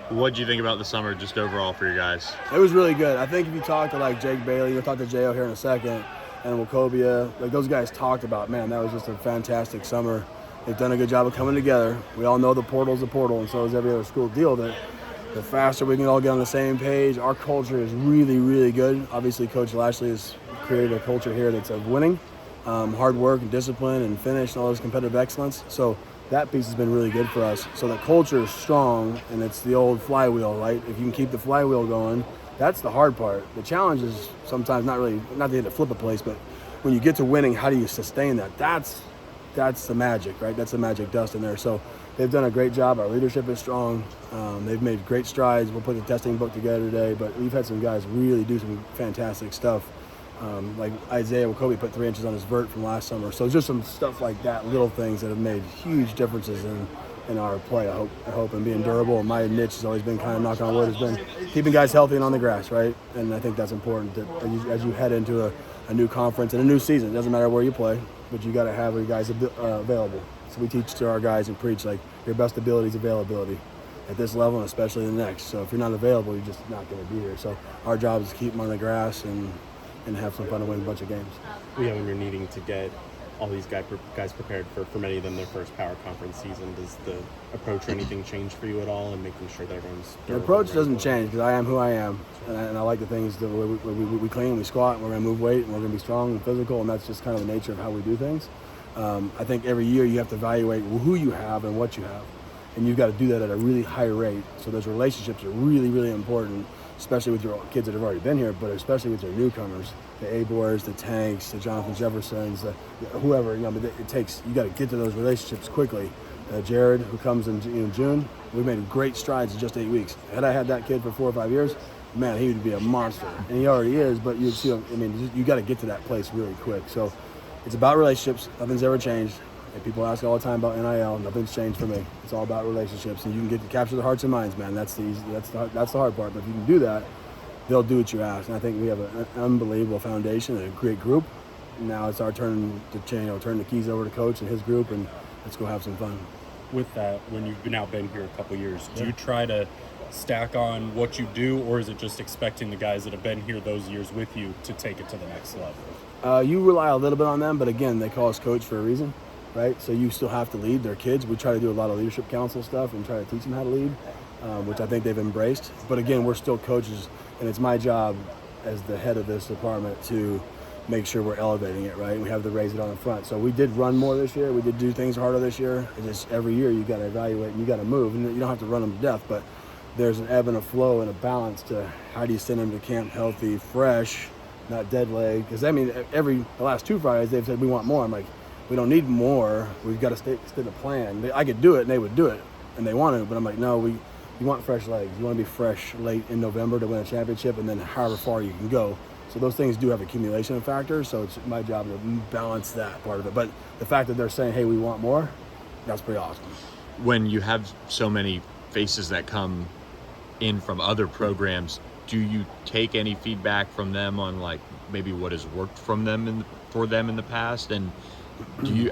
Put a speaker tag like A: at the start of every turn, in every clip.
A: What did you think about the summer just overall for your guys?
B: It was really good. I think if you talk to like Jake Bailey, you'll talk to J.O. here in a second, and Wachovia, like those guys talked about, man, that was just a fantastic summer. They've done a good job of coming together. We all know the portal's a portal, and so is every other school deal that the faster we can all get on the same page. Our culture is really, really good. Obviously, Coach Lashley has created a culture here that's of winning, hard work and discipline and finish and all this competitive excellence. So that piece has been really good for us. So the culture is strong, and it's the old flywheel, right? If you can keep the flywheel going, that's the hard part. The challenge is sometimes not to flip a place, but when you get to winning, how do you sustain that? That's the magic, right? That's the magic dust in there. So they've done a great job. Our leadership is strong. They've made great strides. We'll put the testing book together today, but we've had some guys really do some fantastic stuff. Like Isaiah Wachovia put 3 inches on his vert from last summer. So just some stuff like that, little things that have made huge differences in our play, I hope, and being durable. And my niche has always been kind of, knock on wood, has been keeping guys healthy and on the grass, right? And I think that's important that as you head into a new conference and a new season. It doesn't matter where you play, but you got to have your guys available. So we teach to our guys and preach like your best ability is availability at this level and especially the next. So if you're not available, you're just not going to be here. So our job is to keep them on the grass and have some fun and win a bunch of games.
C: Yeah, when you're needing to get all these guys prepared for many of them their first power conference season, does the approach or anything change for you at all in making sure that everyone's
B: The approach doesn't change because I am who I am, and I like the things that we clean, we squat, and we're going to move weight, and we're going to be strong and physical, and that's just kind of the nature of how we do things. I think every year you have to evaluate who you have and what you have, and you've got to do that at a really high rate. So those relationships are really, really important, especially with your kids that have already been here, but especially with your newcomers, the Abors, the Tanks, the Jonathan Jeffersons, whoever, but it takes, you got to get to those relationships quickly. Jared, who comes in June, we made great strides in just 8 weeks. Had I had that kid for 4 or 5 years, man, he would be a monster. And he already is, but you see, you got to get to that place really quick. So it's about relationships. Nothing's ever changed. And people ask all the time about NIL. Nothing's changed for me. It's all about relationships, and you can get to capture the hearts and minds, man. That's the hard part. But if you can do that, they'll do what you ask. And I think we have an unbelievable foundation and a great group. Now it's our turn to turn the keys over to Coach and his group, and let's go have some fun.
C: With that, when you've now been here a couple of years, do you try to stack on what you do, or is it just expecting the guys that have been here those years with you to take it to the next level?
B: You rely a little bit on them, but again, they call us coach for a reason. Right, so you still have to lead their kids. We try to do a lot of leadership council stuff and try to teach them how to lead, which I think they've embraced. But again, we're still coaches, and it's my job as the head of this department to make sure we're elevating it, right? We have to raise it on the front. So we did run more this year. We did do things harder this year. It's just every year you got to evaluate and you got to move. And you don't have to run them to death, but there's an ebb and a flow and a balance to how do you send them to camp healthy, fresh, not dead leg. Because the last 2 Fridays they've said we want more. I'm like, we don't need more. We've got to stay the plan. I could do it, and they would do it, and they want to. But I'm like, no, you want fresh legs. You want to be fresh late in November to win a championship, and then however far you can go. So those things do have accumulation factors. So it's my job to balance that part of it. But the fact that they're saying, hey, we want more, that's pretty awesome.
A: When you have so many faces that come in from other programs, do you take any feedback from them on like maybe what has worked for them in the past? And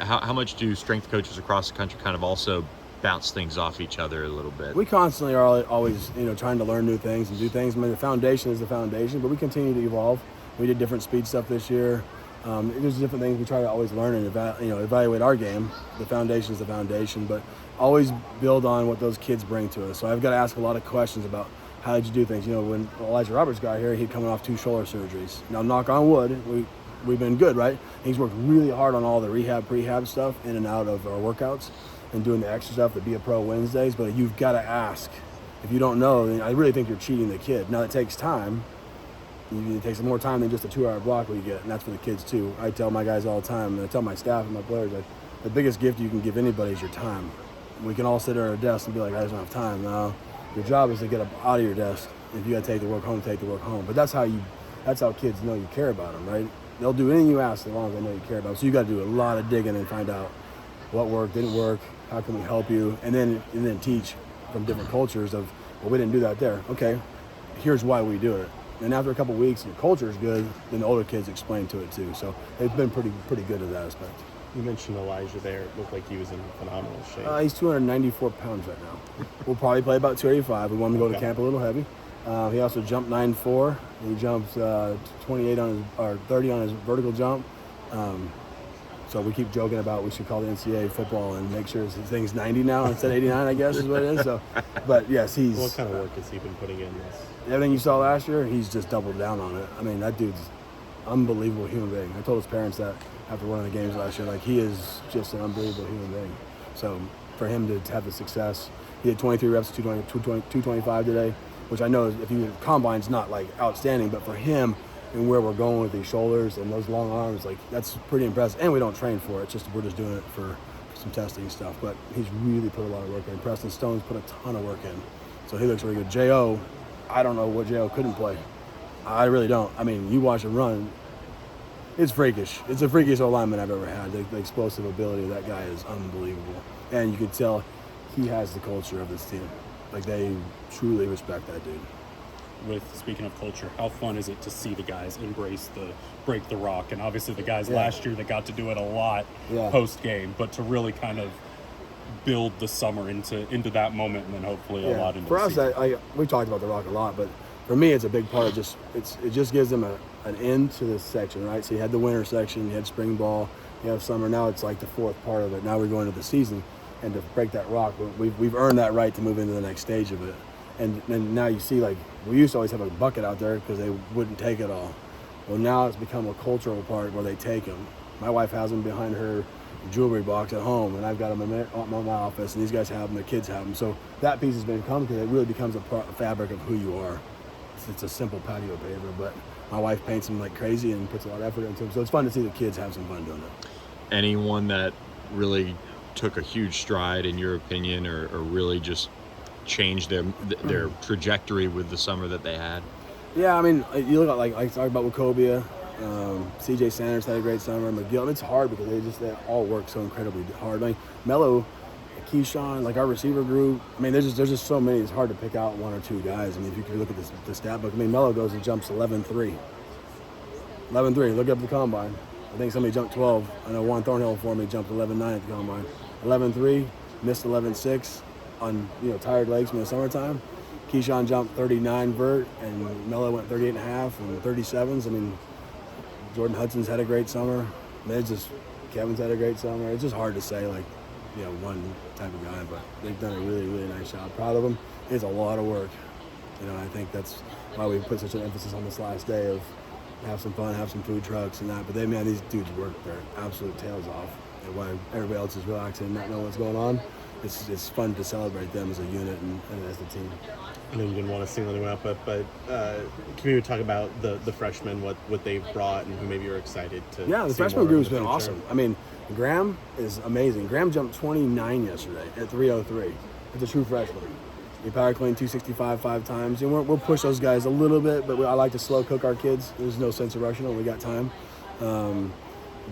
A: how much do strength coaches across the country kind of also bounce things off each other a little bit?
B: We constantly are always, trying to learn new things and do things. The foundation is the foundation, but we continue to evolve. We did different speed stuff this year. There's different things we try to always learn and evaluate our game. The foundation is the foundation, but always build on what those kids bring to us. So I've got to ask a lot of questions about how did you do things. When Elijah Roberts got here, he'd coming off 2 shoulder surgeries. Now, knock on wood, we've been good, right? He's worked really hard on all the prehab stuff in and out of our workouts and doing the extra stuff, the Be a Pro Wednesdays, but you've got to ask. If you don't know, then I really think you're cheating the kid. Now, it takes time. It takes more time than just a 2-hour block we get, and that's for the kids too. I tell my guys all the time, and I tell my staff and my players, like, the biggest gift you can give anybody is your time. We can all sit at our desks and be like, I just don't have time. No, your job is to get up out of your desk. If you got to take the work home, take the work home. But that's how kids know you care about them, right? They'll do anything you ask as long as they know you care about them. So you got to do a lot of digging and find out what worked, didn't work, how can we help you, and then teach from different cultures of, well, we didn't do that there. Okay, here's why we do it. And after a couple of weeks, your culture is good, then the older kids explain to it too. So they've been pretty good at that aspect.
D: You mentioned Elijah there. It looked like he was in phenomenal shape.
B: He's 294 pounds right now. We'll probably play about 285. We want him to go to camp a little heavy. He also jumped 9.4. He jumps 28 on his, or 30 on his vertical jump. So we keep joking about we should call the NCAA football and make sure his thing's 90 now instead of 89, I guess is what it is. So, but yes, he's.
D: What kind of work has he been putting in this?
B: Everything you saw last year, he's just doubled down on it. I mean, that dude's unbelievable human being. I told his parents that after one of the games last year, like he is just an unbelievable human being. So for him to have the success, he had 23 reps, 225 today, which I know if you combine's not like outstanding, but for him and where we're going with these shoulders and those long arms, like that's pretty impressive. And we don't train for it; it's just we're just doing it for some testing and stuff. But he's really put a lot of work in. Preston Stone's put a ton of work in, so he looks really good. Jo, I don't know what Jo couldn't play. I really don't. I mean, you watch him run. It's freakish. It's the freakiest alignment I've ever had. The explosive ability of that guy is unbelievable. And you can tell he has the culture of this team. Like, they truly respect that dude.
C: Speaking of culture, how fun is it to see the guys embrace the break the rock? And obviously the guys last year that got to do it a lot post-game, but to really kind of build the summer into that moment and then hopefully a lot into
B: for
C: the
B: us,
C: season.
B: we talked about the rock a lot, but for me, it's a big part of it just gives them an end to this section, right? So you had the winter section, you had spring ball, you have summer. Now it's like the fourth part of it. Now we're going to the season, and to break that rock, we've earned that right to move into the next stage of it. And now you see, like, we used to always have a bucket out there because they wouldn't take it all. Well, now it's become a cultural part where they take them. My wife has them behind her jewelry box at home, and I've got them in my office, and these guys have them, their kids have them. So that piece has been become because it really becomes a fabric of who you are. It's a simple patio paver, but my wife paints them like crazy and puts a lot of effort into them. So it's fun to see the kids have some fun doing it.
A: Anyone that really took a huge stride, in your opinion, or really just changed their trajectory with the summer that they had?
B: Yeah, I mean, you look at, like I talked about Wachovia, CJ Sanders had a great summer, McGill. I mean, it's hard because they all work so incredibly hard. I mean, Mello, Keyshawn, like our receiver group, I mean, there's just so many. It's hard to pick out one or two guys. I mean, if you could look at the stat book, I mean, Mello goes and jumps 11.3. 11.3, look up the combine. I think somebody jumped 12. I know Juan Thornhill for me jumped 11.9 at the combine. 11.3, missed 11.6 on tired legs in the summertime. Keyshawn jumped 39 vert, and Mello went 38.5 and 37s. I mean, Jordan Hudson's had a great summer. Kevin's had a great summer. It's just hard to say, like, one type of guy, but they've done a really, really nice job. Proud of them. It's a lot of work. I think that's why we put such an emphasis on this last day of have some fun, have some food trucks and that. But these dudes work their absolute tails off. And while everybody else is relaxing and not knowing what's going on, it's fun to celebrate them as a unit and as a team.
D: I know you didn't want to single anyone out, but can you talk about the freshmen, what they've brought, and who maybe you're excited to?
B: Yeah, the freshman group's been awesome. I mean, Graham is amazing. Graham jumped 29 yesterday at 303. It's a true freshman. He power cleaned 265 5 times. And we'll push those guys a little bit, but I like to slow cook our kids. There's no sense of rushing them. We got time.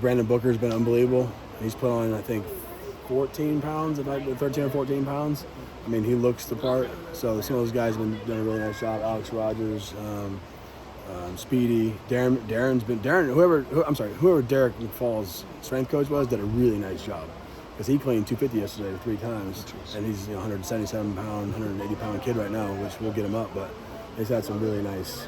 B: Brandon Booker's been unbelievable. He's put on, I think, 14 pounds, 13 or 14 pounds. I mean, he looks the part. So some of those guys have been doing a really nice job. Alex Rogers, Speedy, whoever Derek McFall's strength coach was, did a really nice job. Because he cleaned 250 yesterday 3 times. And he's 177-pound, 180-pound kid right now, which will get him up. But he's had some really nice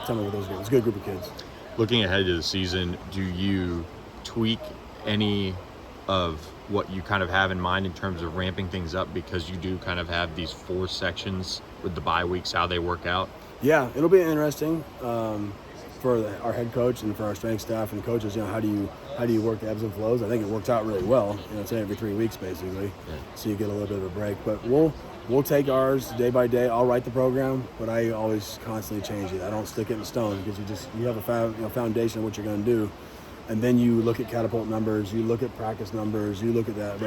B: summer with those guys. It's a good group of kids.
A: Looking ahead to the season, do you tweak any of what you kind of have in mind in terms of ramping things up, because you do kind of have these 4 sections with the bye weeks, how they work out?
B: Yeah, it'll be interesting for our head coach and for our strength staff and coaches. How do you work the ebbs and flows? I think it works out really well. It's every 3 weeks basically, so you get a little bit of a break. But we'll take ours day by day. I'll write the program, but I always constantly change it. I don't stick it in stone because you have a foundation of what you're going to do. And then you look at catapult numbers, you look at practice numbers, you look at that.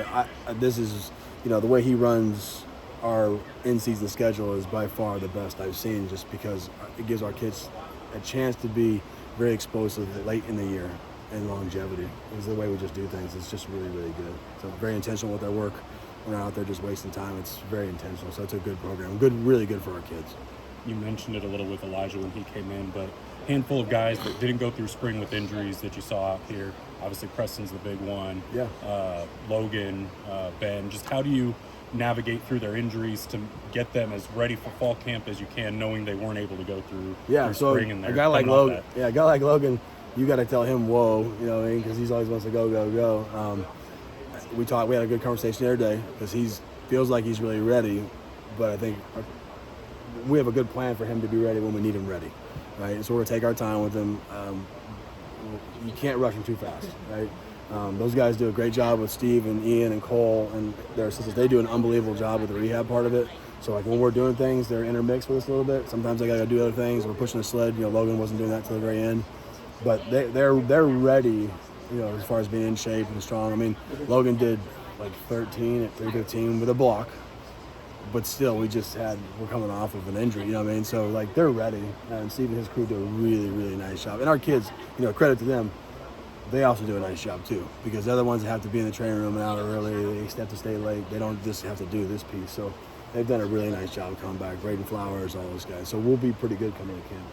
B: But this is, the way he runs our in-season schedule is by far the best I've seen, just because it gives our kids a chance to be very explosive late in the year, and longevity is the way we just do things. It's just really, really good. So very intentional with our work. We're not out there just wasting time. It's very intentional. So it's a good program. Really good for our kids.
C: You mentioned it a little with Elijah when he came in, but handful of guys that didn't go through spring with injuries that you saw out here. Obviously, Preston's the big one.
B: Yeah.
C: Logan, Ben. Just how do you navigate through their injuries to get them as ready for fall camp as you can, knowing they weren't able to go through
B: So
C: spring and
B: a guy like Logan, you got to tell him, whoa, you know what I mean? Because he's always wants to go. We had a good conversation the other day because he feels like he's really ready, but I think we have a good plan for him to be ready when we need him ready, right? So we're gonna take our time with him. You can't rush him too fast, right? Those guys do a great job with Steve and Ian and Cole and their assistants. They do an unbelievable job with the rehab part of it. So like when we're doing things, they're intermixed with us a little bit. Sometimes they gotta do other things. We're pushing the sled. You know, Logan wasn't doing that till the very end, but they're ready. You know, as far as being in shape and strong. I mean, Logan did like 13 at 315 with a block, but still, we're coming off of an injury. You know what I mean? So like they're ready, and Steve and his crew do a really, really nice job. And our kids, you know, credit to them. They also do a nice job too, because they're the ones that have to be in the training room and out early. They have to stay late. They don't just have to do this piece. So they've done a really nice job coming back. Braden Flowers, all those guys. So we'll be pretty good coming to camp.